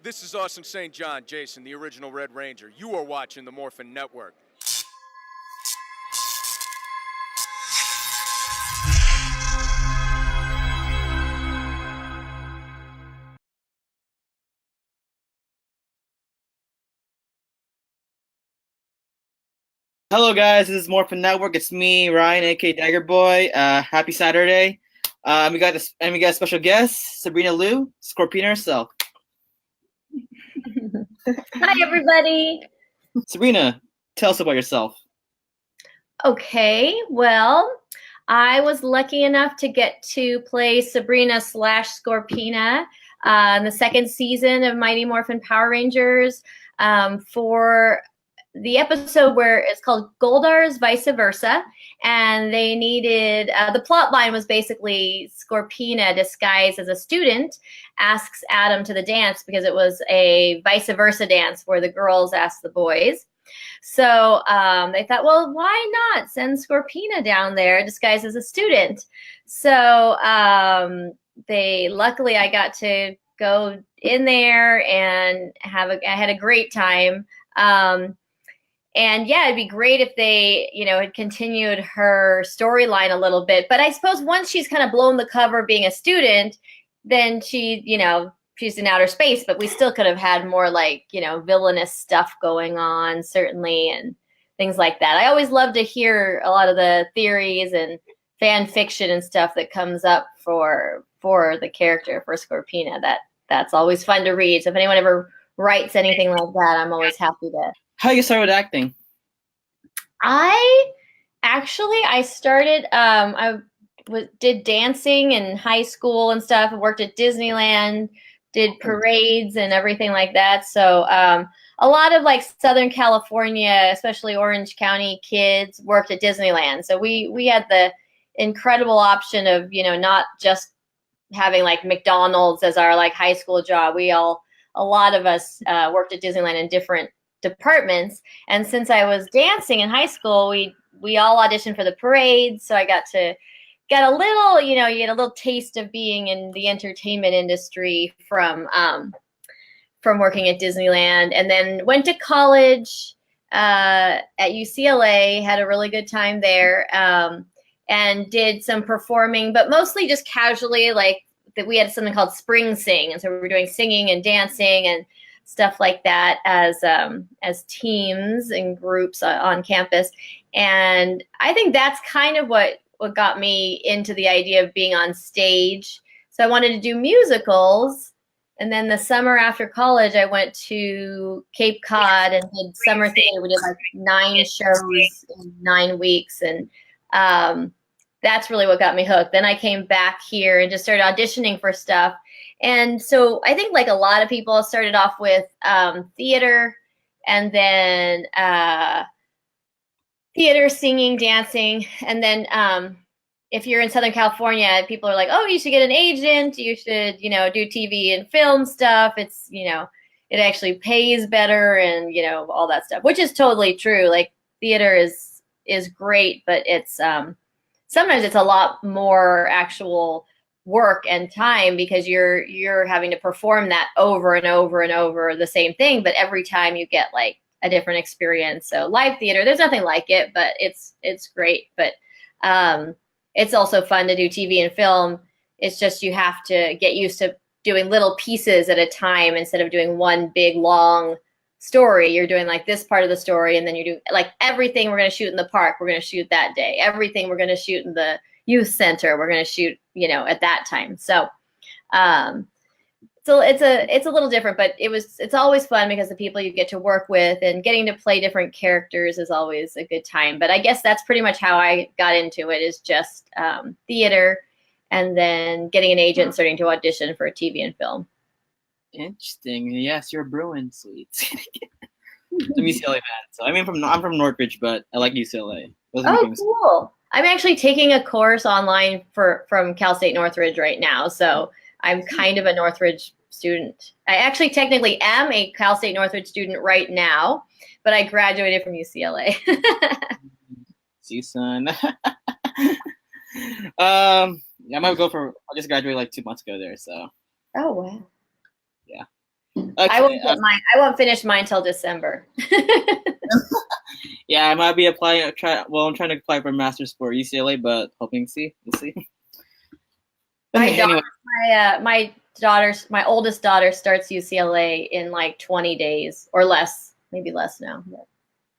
This is Austin St. John, Jason, the original Red Ranger. You are watching the Morphin Network. Hello, guys. This is Morphin Network. It's me, Ryan, aka Dagger Boy. Happy Saturday. We got a special guest, Sabrina Lu, Scorpina herself. Hi, everybody. Sabrina, tell us about yourself. Okay, well, I was lucky enough to get to play Sabrina / Scorpina in the second season of Mighty Morphin Power Rangers for the episode where it's called Goldar's Vice Versa, and they needed, the plot line was basically Scorpina disguised as a student asks Adam to the dance because it was a vice versa dance where the girls asked the boys. So they thought, well, why not send Scorpina down there disguised as a student? So luckily I got to go in there and I had a great time. And yeah, it'd be great if they, had continued her storyline a little bit. But I suppose once she's kind of blown the cover being a student, then she's in outer space. But we still could have had more villainous stuff going on, certainly, and things like that. I always love to hear a lot of the theories and fan fiction and stuff that comes up for the character, for Scorpina. That's always fun to read. So if anyone ever writes anything like that, I'm always happy to. How you started with acting? I started, I did dancing in high school and stuff. I worked at Disneyland, did parades and everything like that. So a lot of Southern California, especially Orange County kids worked at Disneyland. So we had the incredible option of, not just having McDonald's as our high school job. A lot of us worked at Disneyland in different departments, and since I was dancing in high school, we all auditioned for the parades, so I got a little, you get a little taste of being in the entertainment industry from working at Disneyland, and then went to college at UCLA, had a really good time there, and did some performing, but mostly just casually, that we had something called Spring Sing, and so we were doing singing and dancing and stuff like that as teams and groups on campus. And I think that's kind of what got me into the idea of being on stage. So I wanted to do musicals. And then the summer after college, I went to Cape Cod and did summer theater. We did 9 shows in 9 weeks. And that's really what got me hooked. Then I came back here and just started auditioning for stuff. And so I think a lot of people started off with theater, and then theater, singing, dancing. And then if you're in Southern California, people are like, oh, you should get an agent. You should, do TV and film stuff. It's, it actually pays better and, all that stuff, which is totally true. Theater is great, but it's sometimes it's a lot more actual work and time because you're having to perform that over and over and over the same thing, but every time you get a different experience. So live theater, there's nothing like it, but it's great. But it's also fun to do TV and film. It's just you have to get used to doing little pieces at a time instead of doing one big long story. You're doing this part of the story, and then you do everything we're going to shoot in the park, we're going to shoot that day. Everything we're going to shoot in the youth center, we're going to shoot at that time. So so it's a little different, but it's always fun because the people you get to work with and getting to play different characters is always a good time. But I guess that's pretty much how I got into it, is just theater, and then getting an agent and starting to audition for TV and film. Interesting. Yes, you're a Bruin, sweet. I'm UCLA fan, so I'm from Northridge, but I like UCLA. Oh, cool. I'm actually taking a course online from Cal State Northridge right now, so I'm kind of a Northridge student. I actually technically am a Cal State Northridge student right now, but I graduated from UCLA. See you, son. I just graduated 2 months ago there, so. Oh, wow. Yeah. I Okay. I won't finish mine till December. Yeah, I might be applying. I'm trying to apply for masters for UCLA, but hoping see. We'll see. My Anyway. my oldest daughter starts UCLA in like 20 days or less, maybe less now. But.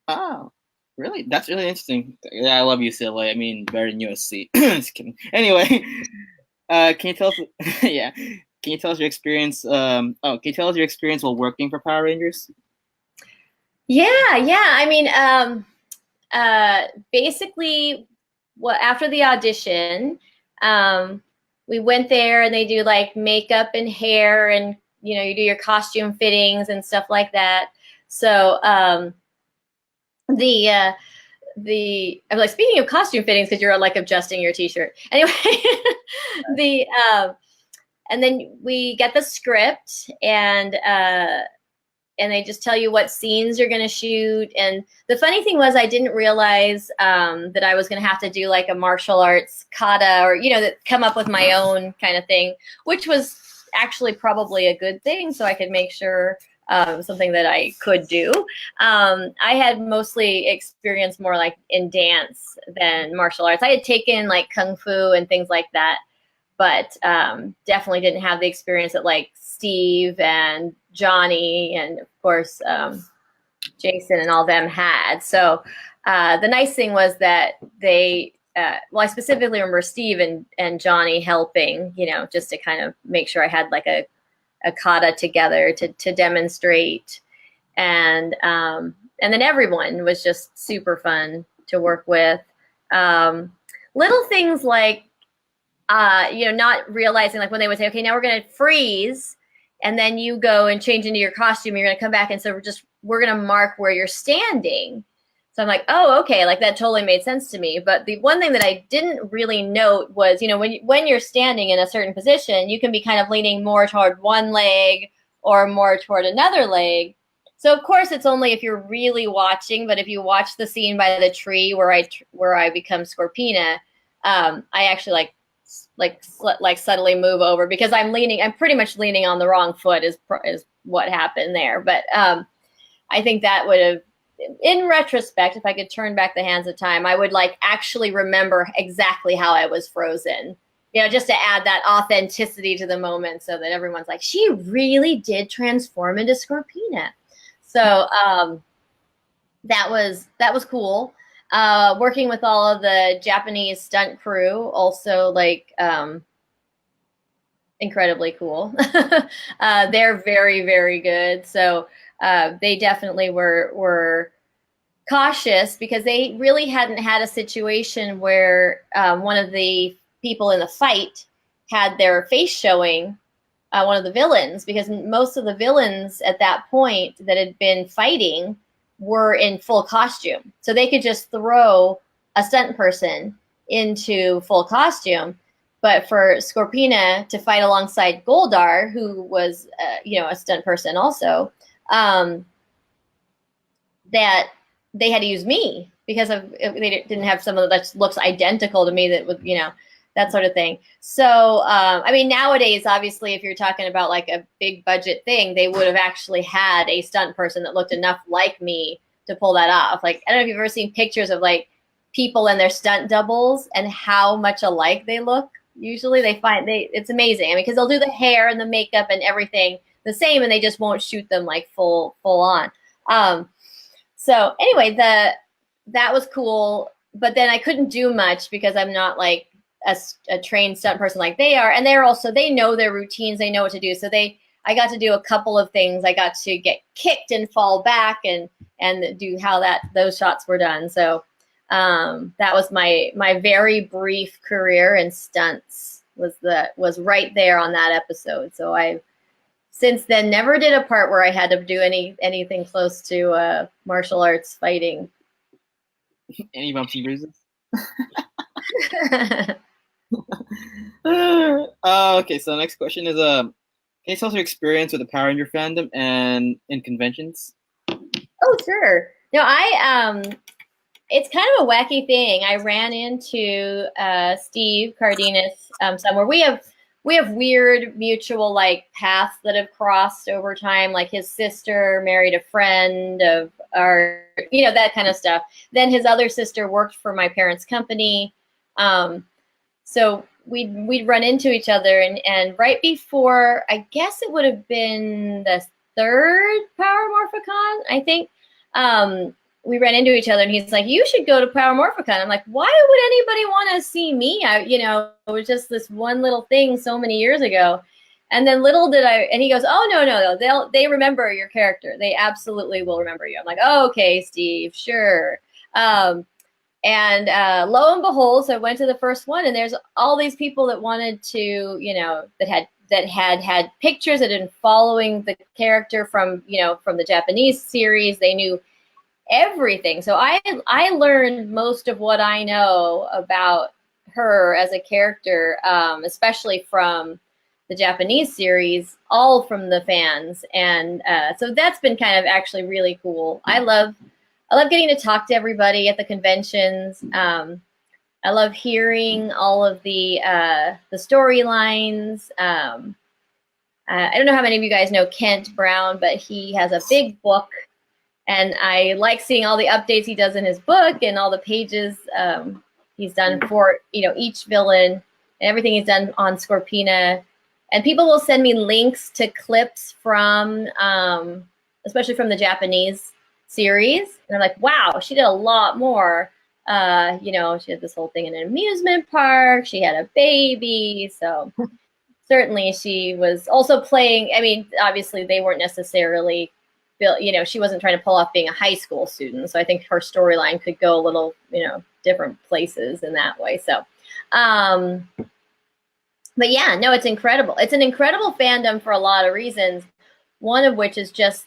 Oh, really? That's really interesting. Yeah, I love UCLA. I mean, better than USC. Just kidding. Anyway, can you tell us? Yeah, can you tell us your experience? Can you tell us your experience while working for Power Rangers? Yeah. I mean, basically, after the audition, we went there and they do like makeup and hair, and you do your costume fittings and stuff like that. So I'm like, speaking of costume fittings, because you're like adjusting your t-shirt anyway. the And then we get the script, and they just tell you what scenes you're going to shoot. And the funny thing was, I didn't realize that I was going to have to do like a martial arts kata, or come up with my own kind of thing, which was actually probably a good thing, so I could make sure something that I could do. I had mostly experience more like in dance than martial arts. I had taken like kung fu and things like that, but definitely didn't have the experience that like Steve and Johnny and of course Jason and all them had. So the nice thing was that they I specifically remember Steve and Johnny helping, just to kind of make sure I had like a kata together to demonstrate, and then everyone was just super fun to work with. Little things like not realizing, like when they would say, okay, now we're going to freeze, and then you go and change into your costume, you're going to come back, and so we're going to mark where you're standing. So I'm like, oh, okay, like that totally made sense to me. But the one thing that I didn't really note was, when you're standing in a certain position, you can be kind of leaning more toward one leg or more toward another leg. So of course it's only if you're really watching, but if you watch the scene by the tree where I become Scorpina, I actually like subtly move over, because I'm pretty much leaning on the wrong foot is what happened there. But I think that would have, in retrospect, if I could turn back the hands of time, I would like actually remember exactly how I was frozen, just to add that authenticity to the moment, so that everyone's like, she really did transform into Scorpina. So that was cool. Working with all of the Japanese stunt crew, also like incredibly cool. They're very, very good. So they definitely were cautious, because they really hadn't had a situation where one of the people in the fight had their face showing, one of the villains, because most of the villains at that point that had been fighting were in full costume. So they could just throw a stunt person into full costume. But for Scorpina to fight alongside Goldar, who was, a stunt person also, that they had to use me, because they didn't have someone that looks identical to me, that would, that sort of thing. So, I mean, nowadays, obviously, if you're talking about like a big budget thing, they would have actually had a stunt person that looked enough like me to pull that off. Like, I don't know if you've ever seen pictures of like people and their stunt doubles and how much alike they look. Usually it's amazing. I mean, because they'll do the hair and the makeup and everything the same, and they just won't shoot them like full on. So anyway, that was cool, but then I couldn't do much because I'm not like a trained stunt person like they are, and they know their routines, they know what to do. So I got to do a couple of things. I got to get kicked and fall back and do how those shots were done. So that was my very brief career in stunts was right there on that episode. So I've since then never did a part where I had to do anything close to martial arts fighting. Any bumps and bruises? Okay, so the next question is can you tell us your experience with the Power Ranger fandom and in conventions? Oh, sure. No, it's kind of a wacky thing. I ran into Steve Cardenas somewhere. we have weird mutual like paths that have crossed over time. Like his sister married a friend of our, that kind of stuff. Then his other sister worked for my parents' company. So we'd run into each other, and right before, I guess it would have been the third Power Morphicon, I think, we ran into each other, and he's like, "You should go to Power Morphicon." I'm like, "Why would anybody want to see me?" It was just this one little thing so many years ago. And then little did I, and he goes, "Oh, no, they remember your character. They absolutely will remember you." I'm like, "Oh, okay, Steve, sure." And lo and behold, so I went to the first one, and there's all these people that wanted to, that had pictures, that had been following the character from the Japanese series. They knew everything. So I learned most of what I know about her as a character, especially from the Japanese series, all from the fans. And so that's been kind of actually really cool. I love getting to talk to everybody at the conventions. I love hearing all of the storylines. I don't know how many of you guys know Kent Brown, but he has a big book, and I like seeing all the updates he does in his book and all the pages he's done for each villain and everything he's done on Scorpina. And people will send me links to clips from, especially from the Japanese series, and I'm like, wow, she did a lot more. She had this whole thing in an amusement park. She had a baby, so certainly she was also playing. I mean, obviously they weren't necessarily built. She wasn't trying to pull off being a high school student. So I think her storyline could go a little, different places in that way. So, but yeah, no, it's incredible. It's an incredible fandom for a lot of reasons. One of which is just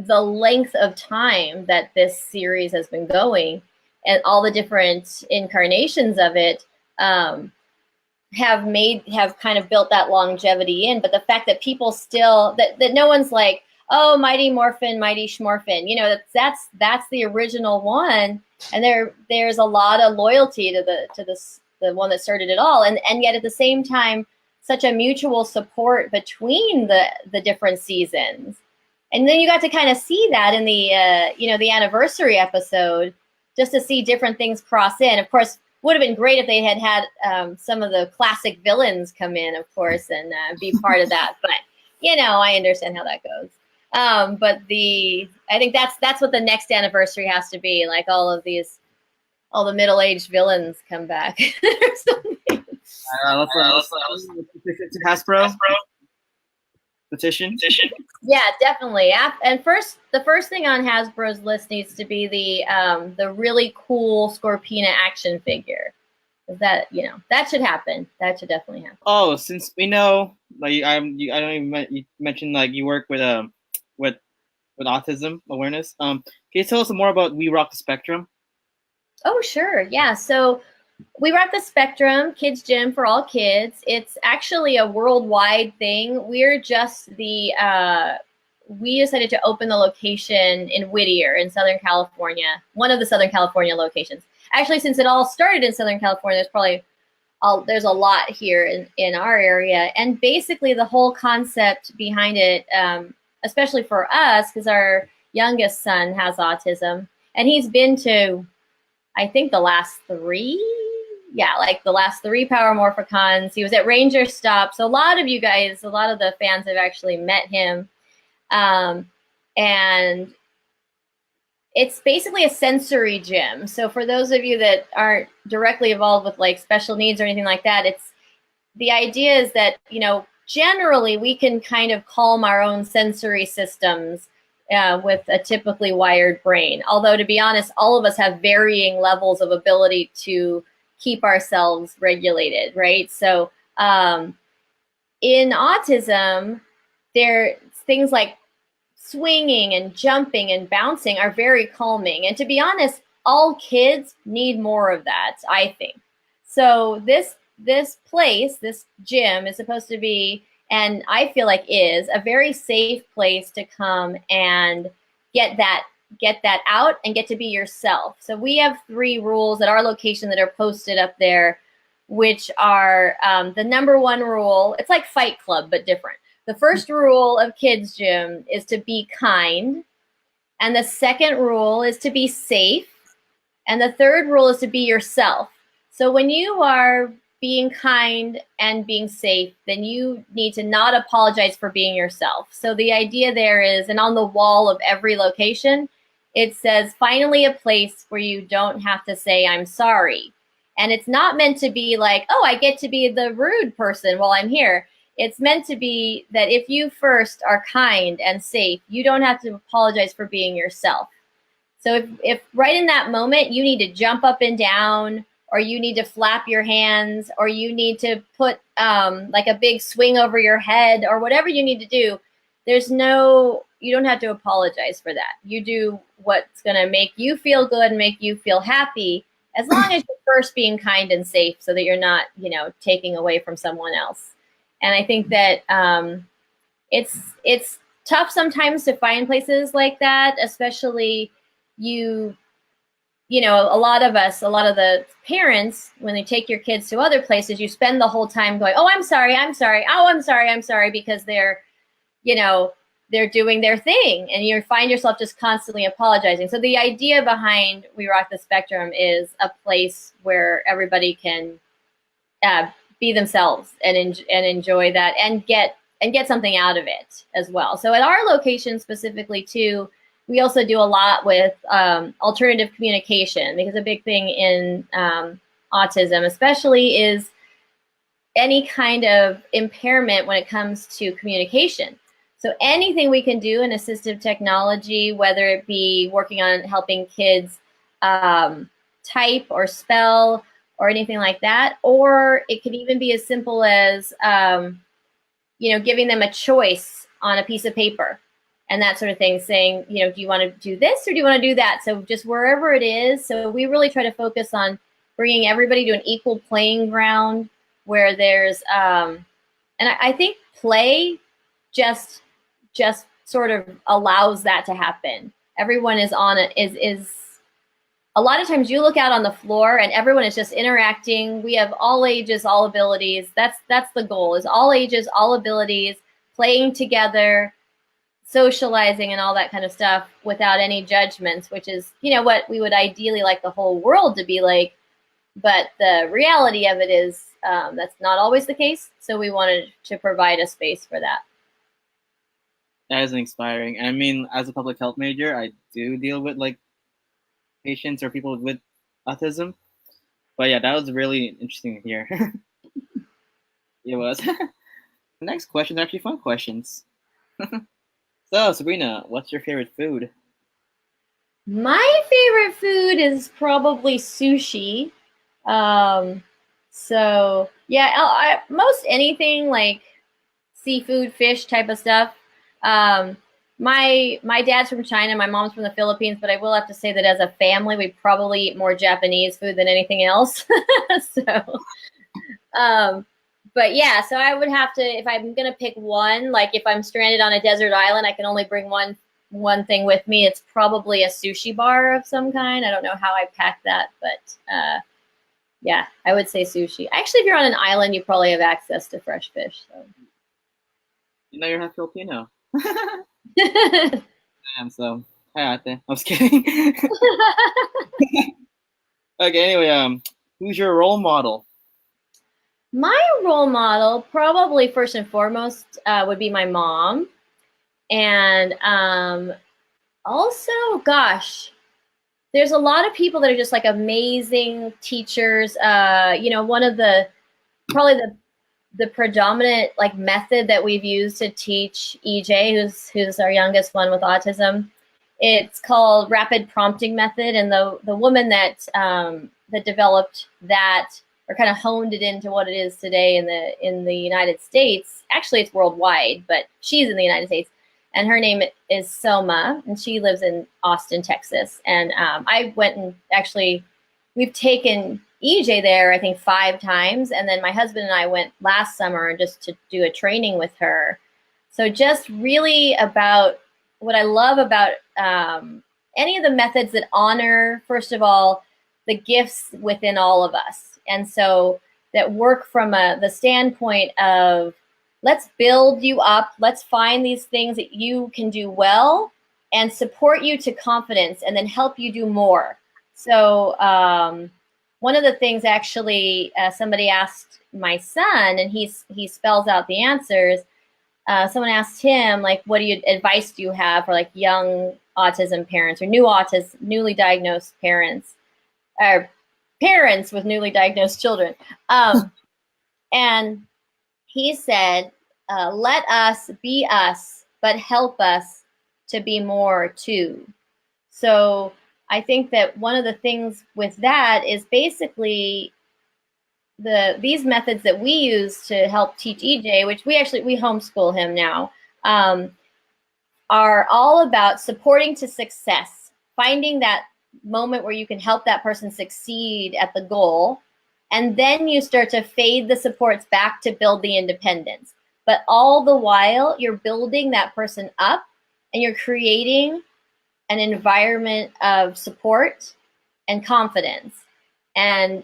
the length of time that this series has been going, and all the different incarnations of it have kind of built that longevity in. But the fact that people still, that no one's like, oh, Mighty Morphin, Mighty Schmorphin, that's the original one, and there's a lot of loyalty to the one that started it all, and yet at the same time, such a mutual support between the different seasons. And then you got to kind of see that in the the anniversary episode, just to see different things cross in. Of course, would have been great if they had some of the classic villains come in, of course, and be part of that. But I understand how that goes. But I think that's what the next anniversary has to be. Like all the middle-aged villains come back. Or something. Let's petition to Hasbro. Petition. Yeah, definitely. And the first thing on Hasbro's list needs to be the really cool Scorpina action figure. That that should happen. That should definitely happen. Oh, since we know, like you mentioned like you work with autism awareness. Can you tell us more about We Rock the Spectrum? Oh, sure. Yeah. So We Rock the Spectrum, Kids Gym for all kids. It's actually a worldwide thing. We're just we decided to open the location in Whittier in Southern California, one of the Southern California locations. Actually, since it all started in Southern California, there's a lot here in our area. And basically the whole concept behind it, especially for us, because our youngest son has autism, and he's been to, I think, the last three Power Morphicons. He was at Ranger Stop. So a lot of the fans have actually met him. And it's basically a sensory gym. So for those of you that aren't directly involved with like special needs or anything like that, the idea is that, generally we can kind of calm our own sensory systems with a typically wired brain. Although, to be honest, all of us have varying levels of ability to keep ourselves regulated, right? So in autism, things like swinging and jumping and bouncing are very calming. And to be honest, all kids need more of that, I think. So this gym is supposed to be, and I feel like is, a very safe place to come and get that out and get to be yourself. So we have 3 rules at our location that are posted up there. which are the number one rule. It's like Fight Club, but different. The first rule of kids gym is to be kind. And the second rule is to be safe. And the third rule is to be yourself. So when you are being kind and being safe, then you need to not apologize for being yourself. So the idea there is, and on the wall of every location, it says, finally a place where you don't have to say, I'm sorry. And it's not meant to be like, oh, I get to be the rude person while I'm here. It's meant to be that if you first are kind and safe, you don't have to apologize for being yourself. So if right in that moment you need to jump up and down, or you need to flap your hands, or you need to put like a big swing over your head, or whatever you need to do, you don't have to apologize for that. You do what's going to make you feel good and make you feel happy, as long as you're first being kind and safe, so that you're not, taking away from someone else. And I think that it's tough sometimes to find places like that, especially a lot of the parents, when they take your kids to other places, you spend the whole time going, oh, I'm sorry. Oh, I'm sorry, because they're doing their thing, and you find yourself just constantly apologizing. So the idea behind We Rock the Spectrum is a place where everybody can be themselves and enjoy that, and get something out of it as well. So at our location specifically too, we also do a lot with alternative communication, because a big thing in autism especially is any kind of impairment when it comes to communication. So anything we can do in assistive technology, whether it be working on helping kids type or spell or anything like that, or it could even be as simple as giving them a choice on a piece of paper and that sort of thing, saying, do you want to do this or do you want to do that? So just wherever it is. So we really try to focus on bringing everybody to an equal playing ground where there's, and I think play just sort of allows that to happen. Everyone is on it, is a lot of times you look out on the floor and everyone is just interacting. We have all ages, all abilities. That's the goal, is all ages, all abilities, playing together, socializing and all that kind of stuff without any judgments, which is, what we would ideally like the whole world to be like. But the reality of it is that's not always the case. So we wanted to provide a space for that. That is inspiring. I mean, as a public health major, I do deal with patients or people with autism. But yeah, that was really interesting to hear. It was. The next question are actually fun questions. So, Sabrina, what's your favorite food? My favorite food is probably sushi. So yeah, most anything like seafood, fish type of stuff. My dad's from China, my mom's from the Philippines, but I will have to say that as a family, we probably eat more Japanese food than anything else. But yeah, so I would have to, if I'm going to pick one, like if I'm stranded on a desert island, I can only bring one thing with me. It's probably a sushi bar of some kind. I don't know how I pack that, but yeah, I would say sushi. Actually, if you're on an island, you probably have access to fresh fish. So. You're half Filipino. I am, so hi ate. I was kidding. Okay, anyway, who's your role model? My role model, probably first and foremost, would be my mom. And also, gosh, there's a lot of people that are just like amazing teachers. One of probably the predominant like method that we've used to teach EJ, who's our youngest one with autism, it's called rapid prompting method. And the woman that developed that, or kind of honed it into what it is today in the United States. Actually, it's worldwide, but she's in the United States, and her name is Soma, and she lives in Austin, Texas. And I went and actually, we've taken EJ there, I think 5 times, and then my husband and I went last summer just to do a training with her. So just really about what I love about any of the methods that honor, first of all, the gifts within all of us. And so that work from the standpoint of let's build you up, let's find these things that you can do well and support you to confidence and then help you do more. So one of the things actually somebody asked my son, and he spells out the answers. Someone asked him, like, what advice do you have for like young autism parents or newly diagnosed parents, or parents with newly diagnosed children? And he said, let us be us, but help us to be more too. So I think that one of the things with that is basically these methods that we use to help teach EJ, which we homeschool him now, are all about supporting to success, finding that moment where you can help that person succeed at the goal, and then you start to fade the supports back to build the independence. But all the while, you're building that person up and you're creating an environment of support and confidence. And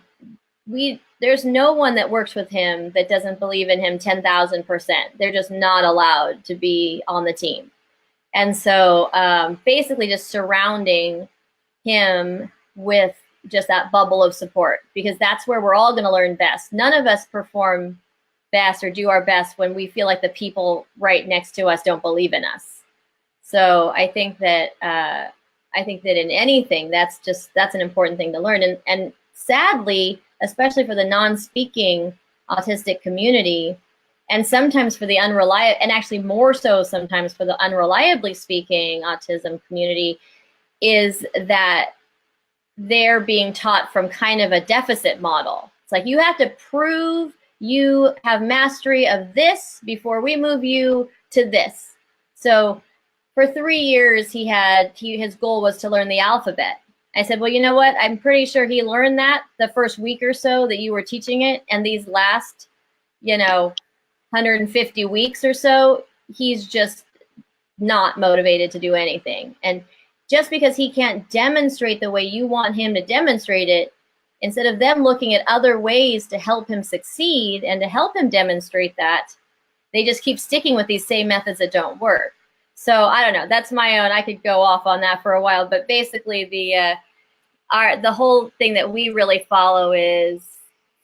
there's no one that works with him that doesn't believe in him 10,000%. They're just not allowed to be on the team. And so basically just surrounding him with just that bubble of support, because that's where we're all going to learn best. None of us perform best or do our best when we feel like the people right next to us don't believe in us. So I think that in anything, that's an important thing to learn. And sadly, especially for the non-speaking autistic community, and sometimes for the unreliable, and actually more so sometimes for the unreliably speaking autism community, is that they're being taught from kind of a deficit model. It's like, you have to prove you have mastery of this before we move you to this. So for 3 years, his goal was to learn the alphabet. I said, well, you know what? I'm pretty sure he learned that the first week or so that you were teaching it. And these last, 150 weeks or so, he's just not motivated to do anything. And just because he can't demonstrate the way you want him to demonstrate it, instead of them looking at other ways to help him succeed and to help him demonstrate that, they just keep sticking with these same methods that don't work. So I don't know. That's my own. I could go off on that for a while, but basically the whole thing that we really follow is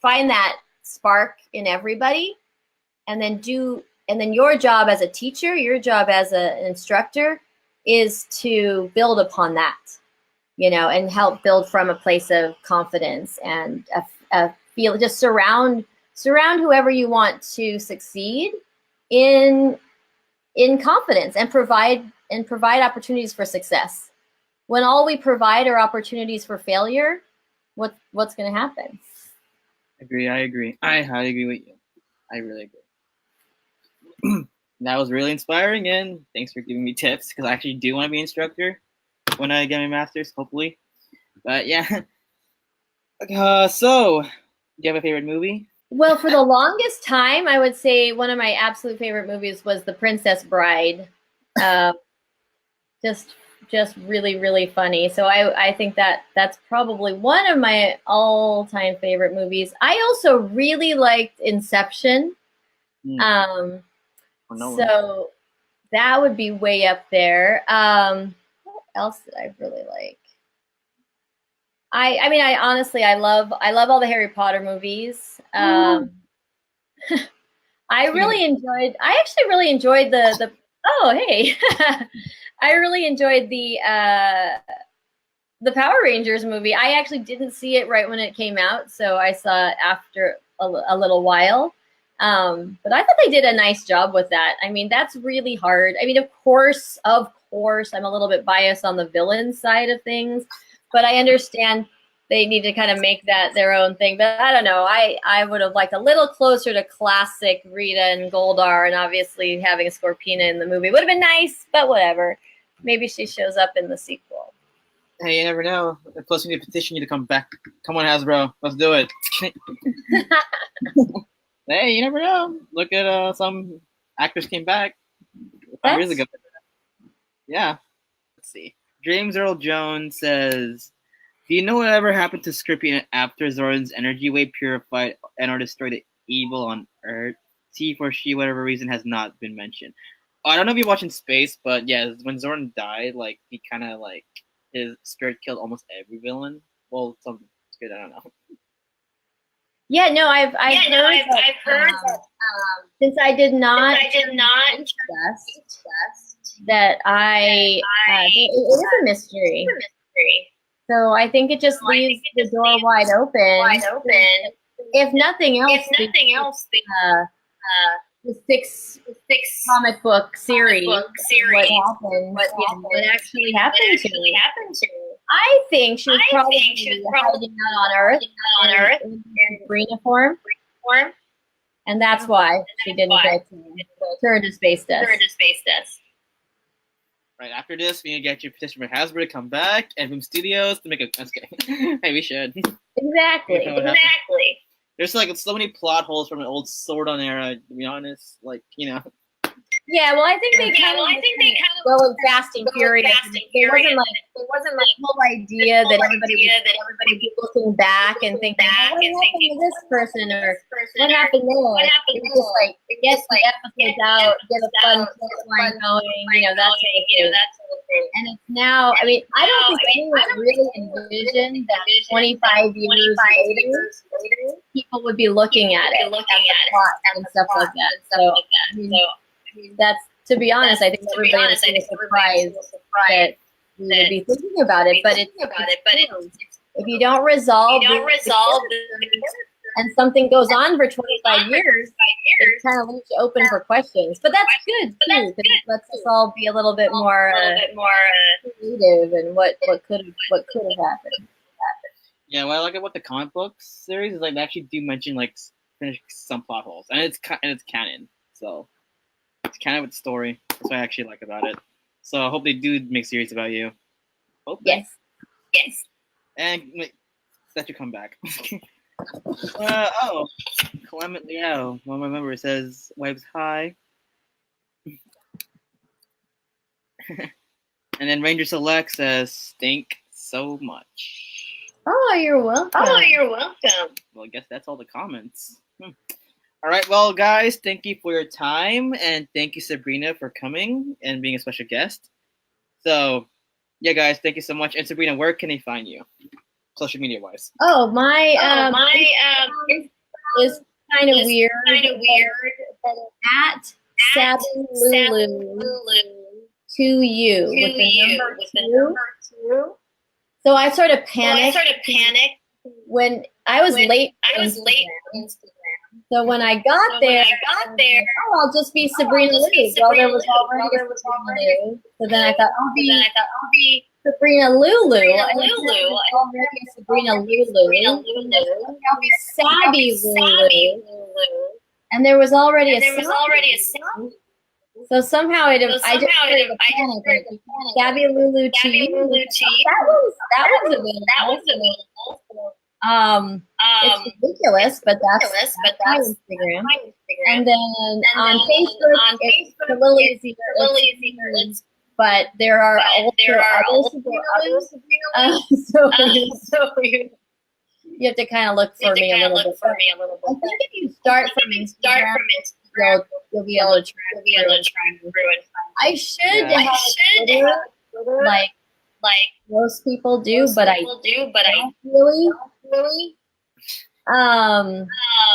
find that spark in everybody, and then your job as a teacher, your job as an instructor, is to build upon that, and help build from a place of confidence and just surround whoever you want to succeed in confidence, and provide opportunities for success. When all we provide are opportunities for failure, what's going to happen? I agree. I highly agree with you. I really agree. That was really inspiring, and thanks for giving me tips, because I actually do want to be an instructor when I get my master's, hopefully. But yeah. So, do you have a favorite movie? Well, for the longest time, I would say one of my absolute favorite movies was The Princess Bride. Just really, really funny. So I think that's probably one of my all-time favorite movies. I also really liked Inception. So that would be way up there. What else did I really like? I honestly love all the Harry Potter movies. I actually really enjoyed the oh, hey. I really enjoyed the Power Rangers movie. I actually didn't see it right when it came out, so I saw it after a little while. But I thought they did a nice job with that. I mean, that's really hard. I mean, of course, I'm a little bit biased on the villain side of things, but I understand they need to kind of make that their own thing. But I don't know. I would have liked a little closer to classic Rita and Goldar, and obviously having Scorpina in the movie would have been nice, but whatever. Maybe she shows up in the sequel. Hey, you never know. Plus, we need to petition you to come back. Come on, Hasbro. Let's do it. Hey, you never know. Look at some actors came back 5 years ago. Yeah. Let's see. James Earl Jones says, do you know whatever happened to Scorpina after Zordon's energy wave purified and or destroy the evil on Earth. He for she, whatever reason, has not been mentioned. I don't know if you're watching Space, but yeah, when Zordon died, like he kind of like his spirit killed almost every villain. Well, some good, I don't know. Yeah, no, I've heard that, since I did not that it is a mystery. So I think it just leaves the door wide open. If nothing else, the six comic book series, what actually happened to me. I think she was probably hiding out on Earth in Sabrina form, and that's why she didn't get to turn to space dust. Right after this, we need to get your petition for Hasbro to come back and Boom Studios to make a. That's kidding. Hey, we should. Exactly. There's like so many plot holes from an old Sword on era. To be honest, like Yeah, well, I think they kind of going fast and furious. It wasn't like the whole idea that everybody would be looking back and thinking, what happened to this person or what happened there? It was just like get the episodes out, get a fun line going, that sort of thing. And it's now, I mean, I don't think anyone really envisioned that 25 years later, people would be looking at it, at the plot and stuff like that. So, that's, to be honest, I think everybody was surprised that we would be thinking about it. But if you don't resolve and something goes on for 25 years, it kind of leaves you open for questions. But that's good too, because it lets us all be a little bit more creative and what could have happened. Yeah, what I like about the comic book series is like they actually do mention like finish some plot holes, and it's canon, so. It's kind of its story. That's what I actually like about it. So I hope they do make series about you. Hope yes. And that you come back. Clement Liao, one of my members says, "Waves hi." And then Ranger Select says, "Stink so much." Oh, you're welcome. Well, I guess that's all the comments. All right, well, guys, thank you for your time, and thank you, Sabrina, for coming and being a special guest. So, yeah, guys, thank you so much. And Sabrina, where can they find you, social media-wise? Oh, my is kind of weird. At Sabrina Lu 2U with the number 2. So I sort of panicked when I was late. So when I got there, I'll just be Sabrina Lu. Well, there was already a Sabrina Lu. So then I thought, I'll be Sabrina Lulu. And already Sabrina Lulu. I'll be Sabby Lulu. And there was already a Sabby. So somehow I just started to panic. Sabby Lulu T. That was available. It's ridiculous, but that's my Instagram. And then on Facebook, it's the Lily Eater, but there are also others. So you have to kind of look for me a little bit. I think if you start from Instagram, you'll be able to track through it. I should have Twitter, like most people do, but I don't really. The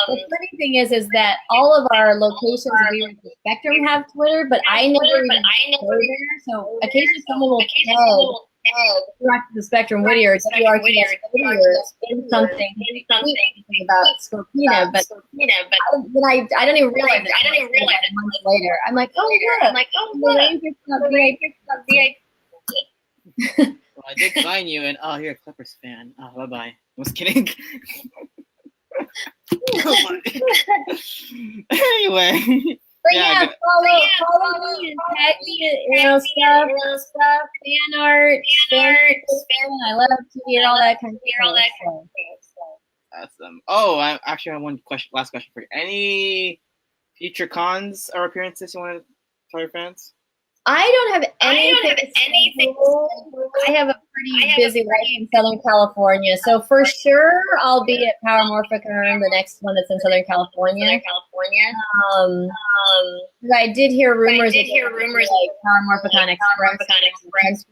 funny thing is that all of our locations we at the Spectrum have Twitter, but I never even go there. So occasionally someone will tag the Spectrum Whittier, WRTS Whittier, in something about Scorpina, but I don't even realize it. Months later, I'm like, oh yeah, Well, I did find you, and you're a Clippers fan. Oh, bye. I was kidding. Anyway. But yeah, follow me and tag me in stuff, fan art, I love to hear all that kind of stuff. Awesome. Oh, I actually have one last question for you. Any future cons or appearances you want to tell your fans? I don't have anything. I have a pretty busy life in Southern California, so for sure I'll be at Power Morphicon, the next one that's in Southern California. I did hear rumors like Power Morphicon Express,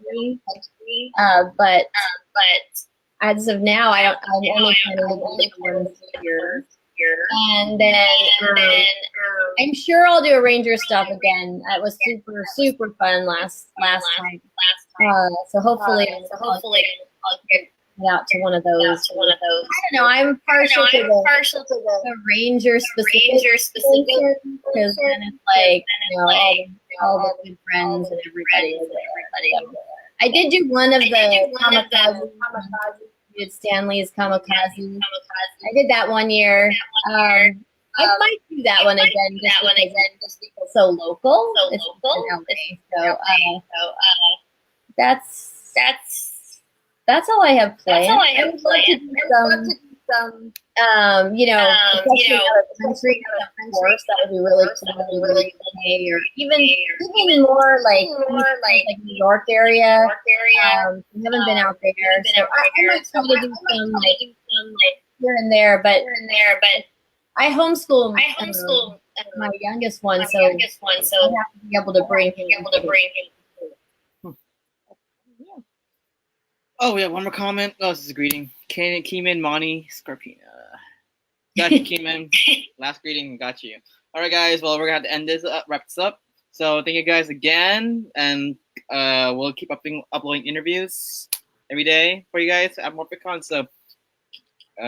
but as of now, I'm only planning to go one year. And then I'm sure I'll do a Ranger stuff again. That was super fun last time. So hopefully I'll get out to one of those. I don't know. I'm partial to the Ranger specific because then it's like all the good friends and everybody. I did do one of the kamikaze. Did Stanley's kamikaze. I did that one year. I might do that one again just because it's so local. It's in LA. That's all I have planned. I would love to do some especially out of country, of course, that would be really cool. Or even more like New York area. We haven't been out there, so I might try to do some here and there. But I homeschool my youngest one, so I have to be able to bring him. Oh, we have one more comment. Oh, this is a greeting. Keeman, Monty, Scorpina. Got you, Keeman. Last greeting, got you. All right, guys. Well, we're going to have to end this up, wrap this up. So thank you guys again. And we'll keep uploading interviews every day for you guys at Morphicon. So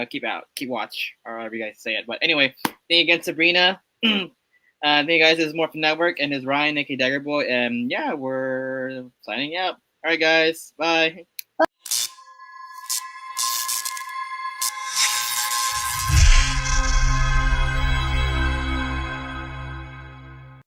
keep watch, or however you guys say it. But anyway, thank you again, Sabrina. Thank you guys. This is Morphin Network, and this is Ryan, aka Dagger Boy. And yeah, we're signing out. All right, guys. Bye.